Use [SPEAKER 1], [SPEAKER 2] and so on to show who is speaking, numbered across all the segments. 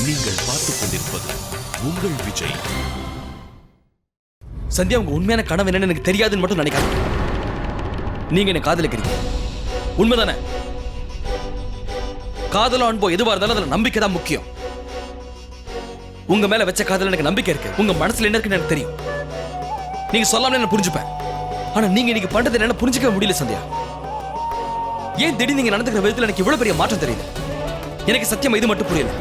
[SPEAKER 1] நீங்கள் பார்த்துக் கொண்டிருப்பது உங்கள் விஜய்.
[SPEAKER 2] சந்தியா, உங்க உண்மையான கனவு என்னன்னு எனக்கு தெரியாதுன்னு மட்டும் நினைக்காதீங்க. நீங்க என்ன காதலிக்கிறீங்க, உண்மைதானே? காதலோ அன்போ எதுவா இருந்தாலும் அதுல நம்பிக்கை தான் முக்கியம். உங்க மேல வச்ச காதல எனக்கு நம்பிக்கை இருக்கு. உங்க மனசுல என்ன இருக்குன்னு எனக்கு தெரியும். நீங்க சொல்லாமலே நான் புரிஞ்சுப்பேன். ஆனா நீங்க இன்னைக்கு பண்றது என்ன புரிஞ்சுக்கவே முடியல சந்தியா. ஏன் திடீர்னு நீங்க நடந்துக்கிற விதத்துல எனக்கு இவ்வளவு பெரிய மாற்றம் தெரியுது. எனக்கு சத்தியமா இது மட்டும் புரியல.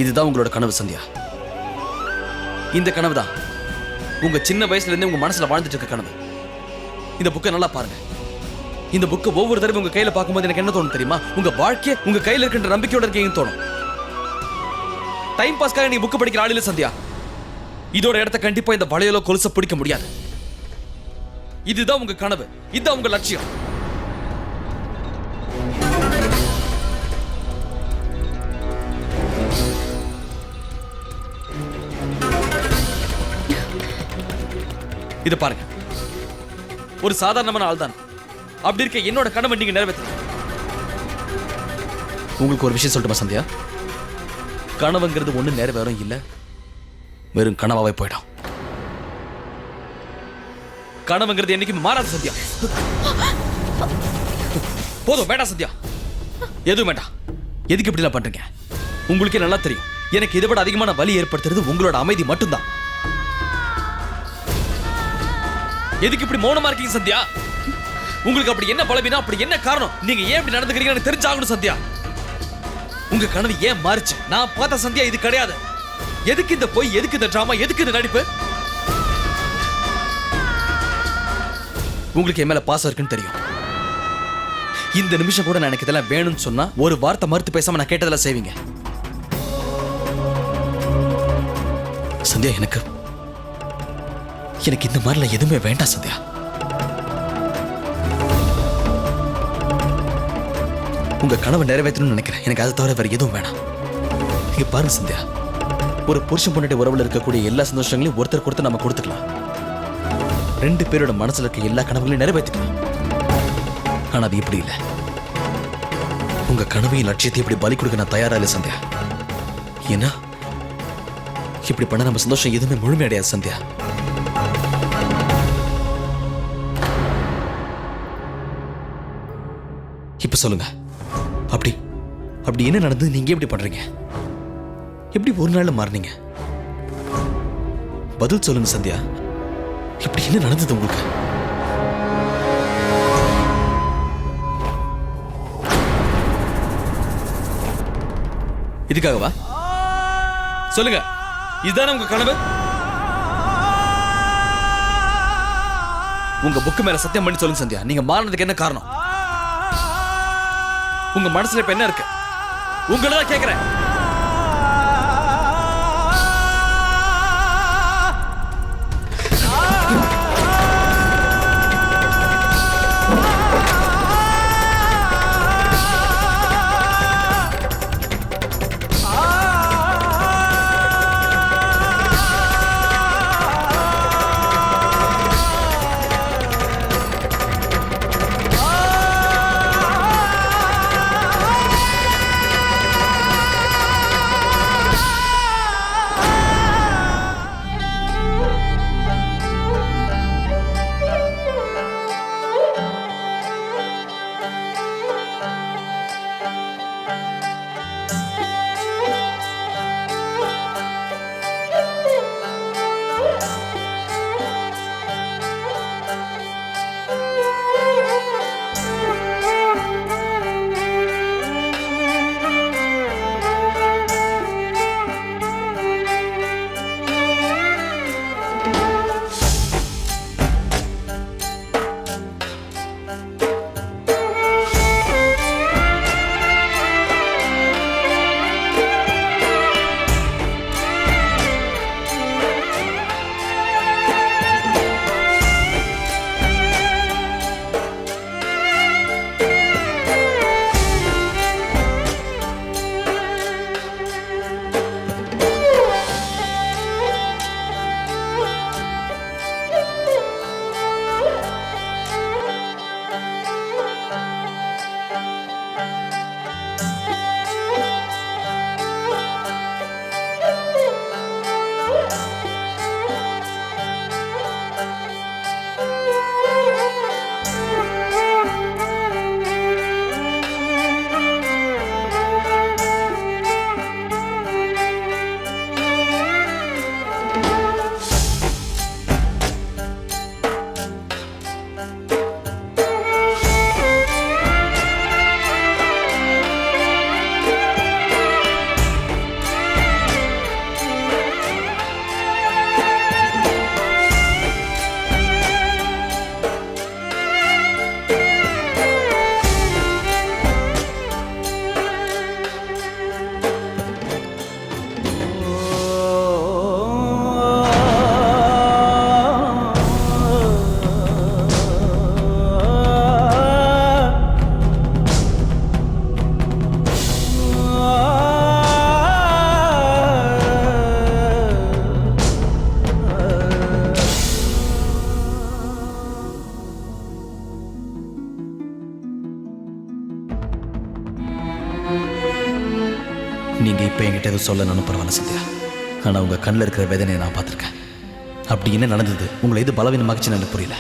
[SPEAKER 2] இதுதான் உங்களோட கனவு சந்தியா. இந்த கனவு தான் உங்க சின்ன வயசுல இருந்தே உங்க மனசுல வாழ்ந்துட்டு இருக்க கனவு. இந்த புக்கை நல்லா பாருங்க. இந்த புக்கை ஒவ்வொரு தடவை உங்க கையில பார்க்கும்போது எனக்கு என்ன தோணும் தெரியுமா? உங்க வாழ்க்கைய உங்க கையில இருக்கின்ற நம்பிக்கையோட இருக்கீங்கன்னு தோணும். டைம் பாஸ்க்காக நீ புக் படிக்கிற ஆளில சந்தியா. இதோட இடத்த கண்டிப்பா இந்த வளையலோ கொலுச பிடிக்க முடியாது. இதுதான் உங்க கனவு, இதுதான் உங்க லட்சியம். இது பாருங்க, ஒரு சாதாரணமான ஆள் தான். அப்படி இருக்க என்னோட கனவை நீங்க நிறைவேற்ற. உங்களுக்கு ஒரு விஷயம் சொல்லட்டுமா சந்தியா? கனவுங்கிறது ஒண்ணு நிறைவேறும் இல்ல, வெறும் கனவாவே போயிடும். கனவுங்கிறது என்னைக்குமே மாறாது சந்தியா. போதும், வேண்டாம் சந்தியா, எதுவும் வேண்டாம். எதுக்கு இப்படி எல்லாம் பண்றீங்க? உங்களுக்கே நல்லா தெரியும் எனக்கு இதை விட அதிகமான வலி ஏற்படுத்துறது உங்களோட அமைதி மட்டும்தான். எதுக்கு இப்படி மௌனமா இருக்கீங்க சந்தியா? உங்களுக்கு அப்படி என்ன பலவீனம், அப்படி என்ன காரணம்? நீங்க ஏன் இப்படி நடந்துக்கிறீங்கன்னு தெரிஞ்சாகணும் சந்தியா. உங்க கனவு ஏன் மாறுச்சு? நான் பார்த்த சந்தியா இது கிடையாது. எதுக்கு இந்த பொய், எதுக்கு இந்த டிராமா, எதுக்கு இந்த நடிப்பு? உங்களுக்கு என் மேல பாசம் இருக்குன்னு தெரியும். இந்த நிமிஷம் கூட நான் எனக்கு இதெல்லாம் வேணும்னு சொன்னா ஒரு வார்த்தை மறுத்து பேசாம நான் கேட்டதெல்லாம் செய்வீங்க சந்தியா. எனக்கு இந்த மாதிரில எதுவுமே வேண்டாம் சந்தியா. உங்க கனவை நிறைவேற்றணும்னு நினைக்கிறேன். எனக்கு அதை தவிர வேற எதுவும் வேணாம். இங்க பாருங்க சந்தியா, ஒரு புருஷன் பொண்டாட்டி உறவுல இருக்கக்கூடிய எல்லா சந்தோஷங்களையும் ஒருத்தருக்கு ஒருத்தர் நம்ம கொடுத்துக்கலாம். 2 பேரோட மனசுல இருக்க எல்லா கனவுகளையும் நிறைவேற்றிக்கலாம். ஆனா அது இப்படி இல்லை. உங்க கனவையும் லட்சியத்தை இப்படி பலி கொடுக்க நான் தயாரா இல்லை சந்தியா. ஏன்னா இப்படி பண்ண நம்ம சந்தோஷம் எதுவுமே முழுமையடையாது சந்தியா. இப்ப சொல்லுங்க, அப்படி என்ன நடந்தது? நீங்க எப்படி பண்றீங்க? எப்படி ஒரு நாள்ல மாறினீங்க? பதில் சொல்லுங்க சந்தியா. இப்படி என்ன நடந்தது உங்களுக்கு? இதுக்காகவா? சொல்லுங்க, இதுதானே உங்க கனவு? உங்க புக்கு மேல சத்தியம் பண்ணி சொல்லுங்க சந்தியா, நீங்க மாறினதுக்கு என்ன காரணம்? உங்க மனசுல இப்ப என்ன இருக்கு? உங்களதான் கேக்குறேன். நீங்க இப்ப என்கிட்ட எதுவும் சொல்லணும்னு பரவாயில்ல சத்யா. ஆனா உங்க கண்ணில் இருக்கிற வேதனையை நான் பார்த்துருக்கேன். அப்படி என்ன நடந்தது, உங்களை எது பலவீனமாச்சுன்னு எனக்கு புரியல.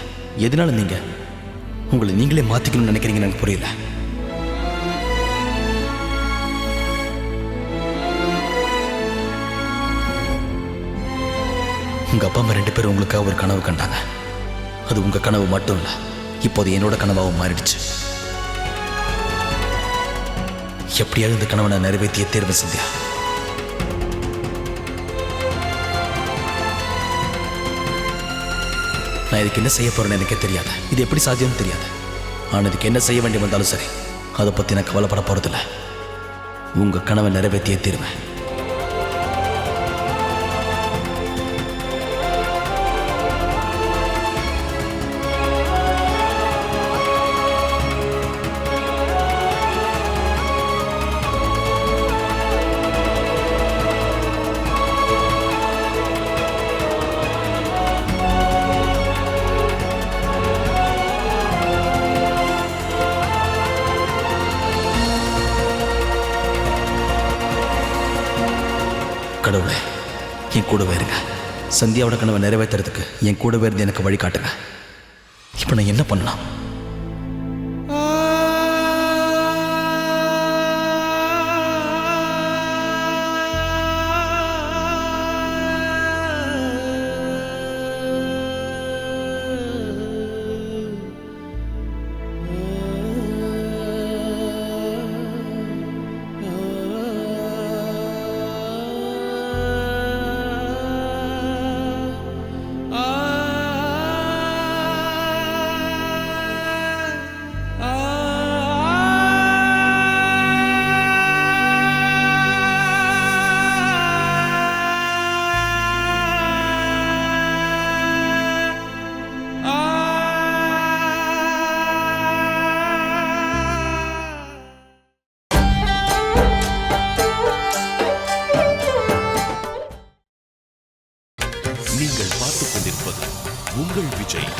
[SPEAKER 2] எதனால நீங்க உங்களை நீங்களே மாத்திக்கணும்னு நினைக்கிறீங்கன்னு எனக்கு புரியல. உங்க அப்பா அம்மா 2 பேரும் உங்களுக்காக ஒரு கனவு கண்டாங்க. அது உங்க கனவு மட்டும் இல்ல, இப்போது என்னோட கனவாகவும் மாறிடுச்சு. எப்படியாவது இந்த கனவை நான் நிறைவேற்றிய தேர்வு சந்தியா. நான் இதுக்கு என்ன செய்ய போறேன்னு எனக்கே தெரியாது. இது எப்படி சாத்தியம்னு தெரியாது. ஆனால் இதுக்கு என்ன செய்ய வேண்டி வந்தாலும் சரி, அதை பத்தி நான் கவலைப்பட போறதில்ல. உங்க கனவை நிறைவேற்றிய தீர்வேன். கடவுளே, என் கூடவே இருங்க. சந்தியாவோட கனவை நிறைவேற்றுறதுக்கு என் கூடவே இருந்து எனக்கு வழி காட்டுங்க. இப்போ நான் என்ன பண்ணலாம்?
[SPEAKER 1] நீங்கள் பார்த்துக் கொண்டிருப்பது உங்கள் விஜய்.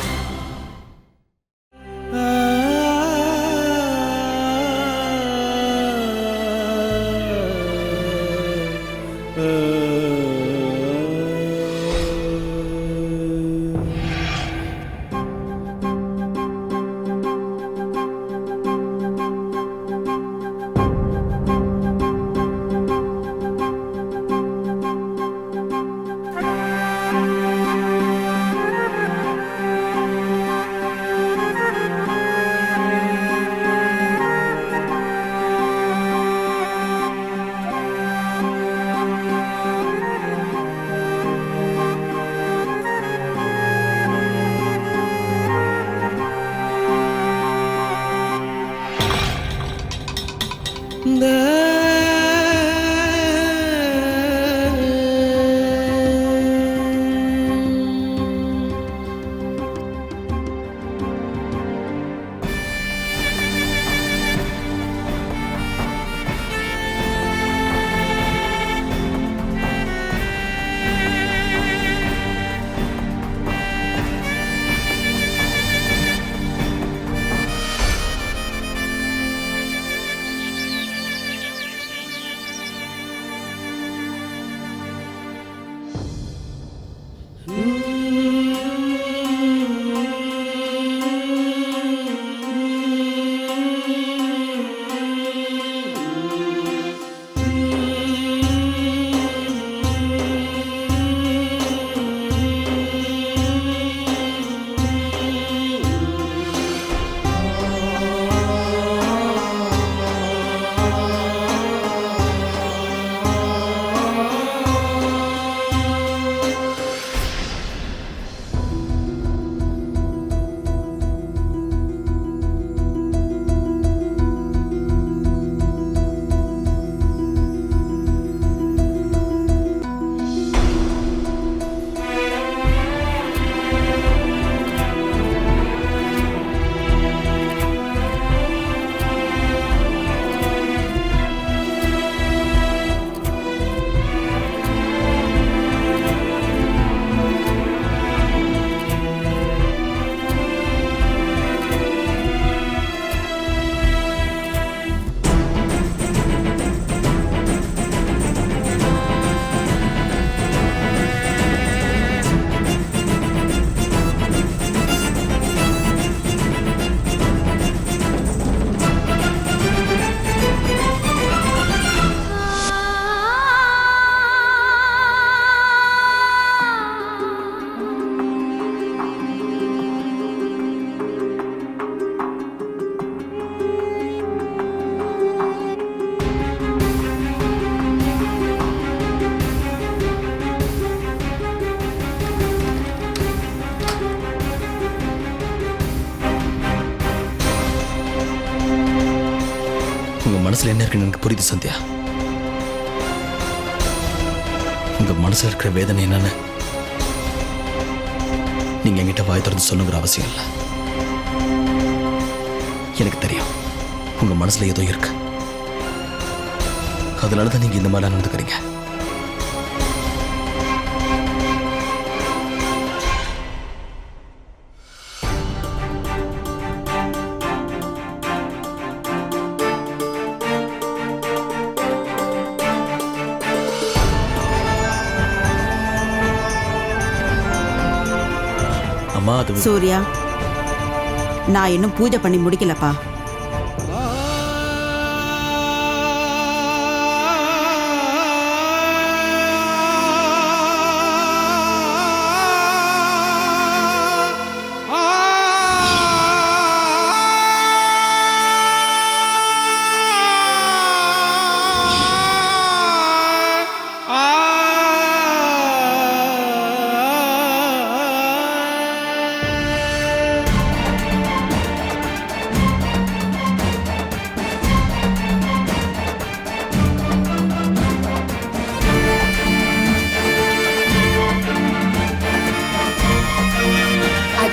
[SPEAKER 2] மனசுல என்ன இருக்குன்னு எனக்கு புரியுது சந்தியா. உங்க மனசுல இருக்கிற வேதனை என்னன்னு நீங்க என்கிட்ட வாய் திறந்து சொல்லுங்கிற அவசியம் இல்லை. எனக்கு தெரியும் உங்க மனசுல ஏதோ இருக்கு. அதனாலதான் நீங்க இந்த மாதிரி நடந்துக்கிறீங்க. அம்மா அது
[SPEAKER 3] சூர்யா, நான் இன்னும் பூஜை பண்ணி முடிக்கலப்பா.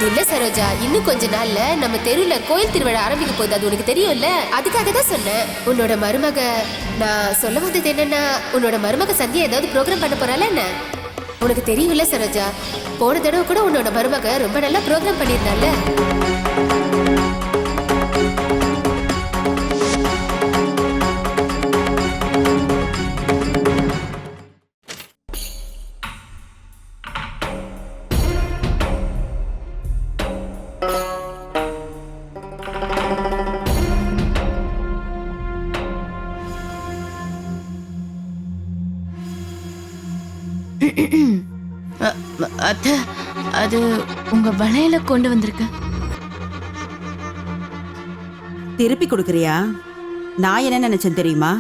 [SPEAKER 4] இல்ல சரோஜா, இன்னும் கொஞ்ச நாள்ல நம்ம தெருல கோயில் திருவிழா ஆரம்பிக்க போகுது. அது உனக்கு தெரியும்ல? அதுக்காக தான் சொன்னேன். உன்னோட மருமக, நான் சொல்ல வந்தது என்னன்னா, உன்னோட மருமக சந்தியா ஏதாவது ப்ரோக்ராம் பண்ண போறாளா என்ன? உனக்கு தெரியும்ல சரோஜா, போன தடவை கூட உன்னோட மருமக ரொம்ப நல்லா ப்ரோக்ராம் பண்ணியிருந்தால.
[SPEAKER 5] அத்த, அது உங்க வளையல கொண்டு வந்திருக்க.
[SPEAKER 3] திருப்பி கொடுக்கறியா? நான் என்ன நினைச்சேன் தெரியுமா?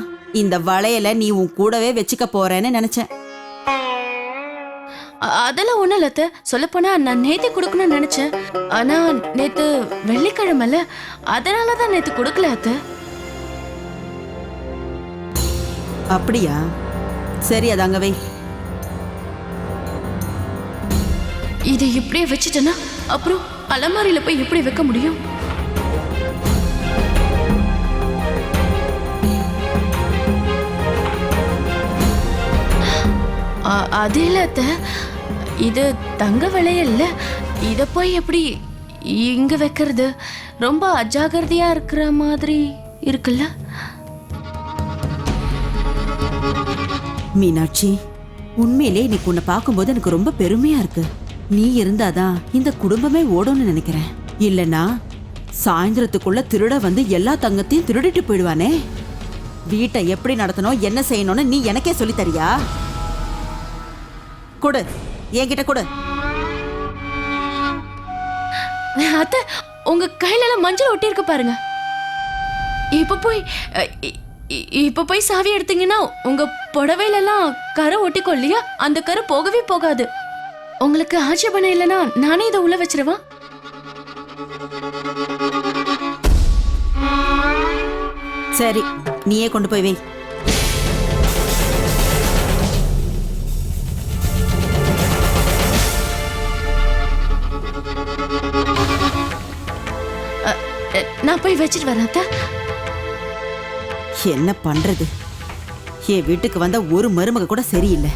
[SPEAKER 3] இந்த வளையல நீ உன் கூடவே வச்சுக்க போறேன்னு நினைச்சேன்.
[SPEAKER 5] அதெல்லாம் ஒண்ணும் இல்ல அத்த. சொல்லப்போனா நான் நேத்து கொடுக்கணும்னு நினைச்சேன். ஆனா நேத்து வெள்ளிக்கிழமைல, அதனாலதான் நேத்து கொடுக்கல அத்த.
[SPEAKER 3] அப்படியா? சரி, அது அங்க வை.
[SPEAKER 5] இதை இப்படியே வச்சுட்டேன்னா அப்புறம் அலமாரியில போய் எப்படி வைக்க முடியும்? அது இல்ல அத்த, இது தங்க வளையல்ல. இத போய் எப்படி இங்க வைக்கிறது? ரொம்ப அஜாகிரதையா இருக்கிற மாதிரி இருக்குல்ல?
[SPEAKER 3] மீனாட்சி, உண்மையிலே இன்னைக்கு உன்னை பார்க்கும்போது எனக்கு ரொம்ப பெருமையா இருக்கு. நீ இருந்தாதான் இந்த குடும்பமே ஓடும்னு நினைக்கிறேன். இல்லனா சாயந்தரத்துக்குள்ள திருட வந்து எல்லா தங்கத்தையும் திருடிட்டு போயிடுவானே. வீட்டை எப்படி நடத்தணும், என்ன செய்யணும்னு நீ எனக்கே சொல்லி தரியா? கொடு, என்கிட்ட கொடு.
[SPEAKER 5] அத்த, உங்க கையில எல்லாம் மஞ்சள் ஒட்டி இருக்கு பாருங்க. இப்ப போய் சாவி எடுத்தீங்கன்னா உங்க புடவையில எல்லாம் கரை ஒட்டிக்கோ இல்லையா? அந்த கரை போகவே போகாது. உங்களுக்கு ஆட்சேபணம் இல்லைன்னா நானே இதை உள்ள வச்சிருவா.
[SPEAKER 3] சரி, நீயே கொண்டு போய் வை.
[SPEAKER 5] நான் போய் வச்சிட்டு வரேன் அத்த.
[SPEAKER 3] என்ன பண்றது? என் வீட்டுக்கு வந்த ஒரு மருமக கூட சரியில்லை.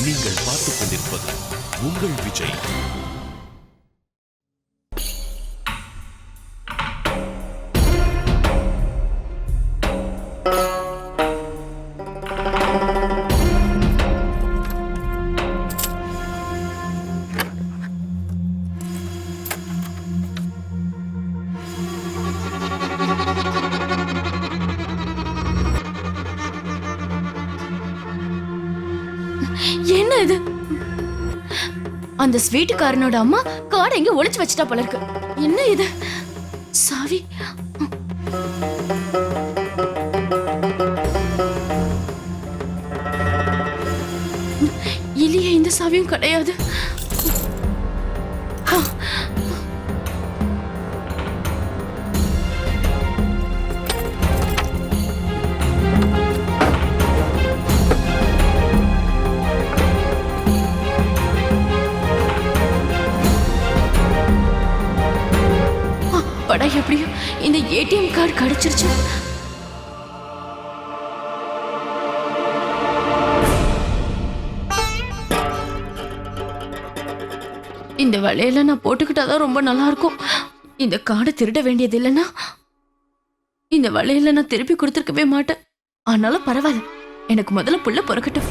[SPEAKER 1] நீங்கள் பார்த்துக் கொண்டிருப்பது உங்கள் விஜய்.
[SPEAKER 5] என்ன இது? அந்த ஸ்வீட்டுக்காரனோட அம்மா கார்டை எங்க ஒளிச்சு வச்சுட்டா போல இருக்கு. என்ன இது? சாவி. இல்லையே, இந்த சாவியும் கிடையாது. அப்பாடா, எப்படியும் இந்த ஏடிஎம் கார்டு கிடைச்சிருச்சு. இந்த வளையல நான் போட்டுக்கிட்டாதான் ரொம்ப நல்லா இருக்கும். இந்த கார்டை திருட வேண்டியது இல்லைன்னா இந்த வளையல நான் திருப்பி கொடுத்துருக்கவே மாட்டேன். ஆனாலும் பரவாயில்ல, எனக்கு முதல்ல புள்ள பிறக்கட்டும்.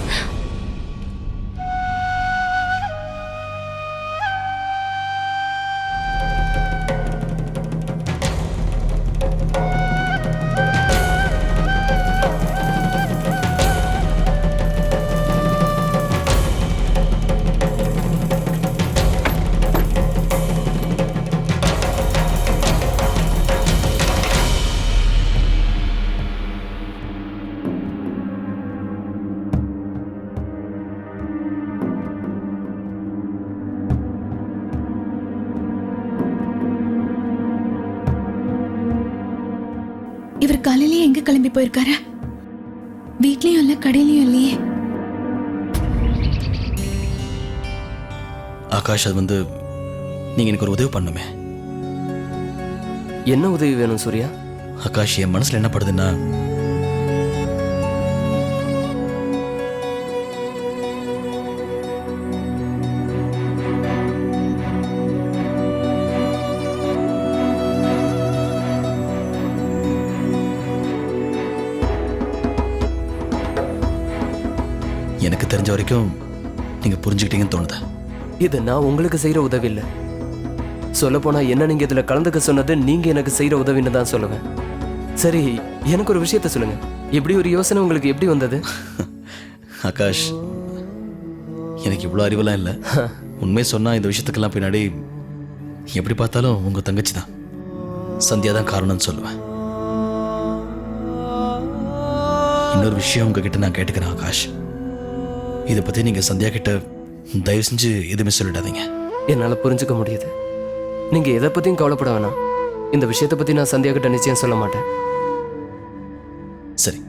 [SPEAKER 6] இவர் காலையிலேயே எங்க கிளம்பி போயிருக்காரு? வீட்லயும் இல்ல, கடையிலயும் இல்லையே.
[SPEAKER 2] ஆகாஷ், அது வந்து நீங்க எனக்கு ஒரு உதவி பண்ணுமே.
[SPEAKER 7] என்ன உதவி வேணும் சூர்யா?
[SPEAKER 2] ஆகாஷ், என் மனசுல என்ன படுதுன்னா, எனக்கு தெரிஞ்ச வரைக்கும் நீங்க புரிஞ்சுக்கிட்டீங்கன்னு தோணுது.
[SPEAKER 7] இது நான் உங்களுக்கு செய்யற உதவி இல்லை. சொல்லப்போனா என்ன நீங்க இதுல கலந்துக்க சொன்னது நீங்க எனக்கு செய்யற உதவின்னு தான் சொல்லுவேன். சரி, எனக்கு ஒரு விஷயத்த சொல்லுங்க. இப்படி ஒரு யோசனை உங்களுக்கு எப்படி வந்தது?
[SPEAKER 2] ஆகாஷ், எனக்கு இவ்வளோ அறிவெல்லாம் இல்லை. உண்மை சொன்னா இந்த விஷயத்துக்கெல்லாம் பின்னாடி எப்படி பார்த்தாலும் உங்க தங்கச்சி தான், சந்தியா தான் காரணம்னு சொல்லுவேன். இன்னொரு விஷயம் உங்ககிட்ட நான் கேட்டுக்கிறேன் ஆகாஷ். இதை பத்தி நீங்க சந்தியா கிட்ட தயவு செஞ்சு எதுவுமே சொல்லிடாதீங்க.
[SPEAKER 7] என்னால புரிஞ்சுக்க முடியுது. நீங்க எதை பத்தியும் கவலைப்பட வேணாம். இந்த விஷயத்தை பத்தி நான் சந்தியா கிட்ட நிச்சயம் சொல்ல மாட்டேன்.
[SPEAKER 2] சரி,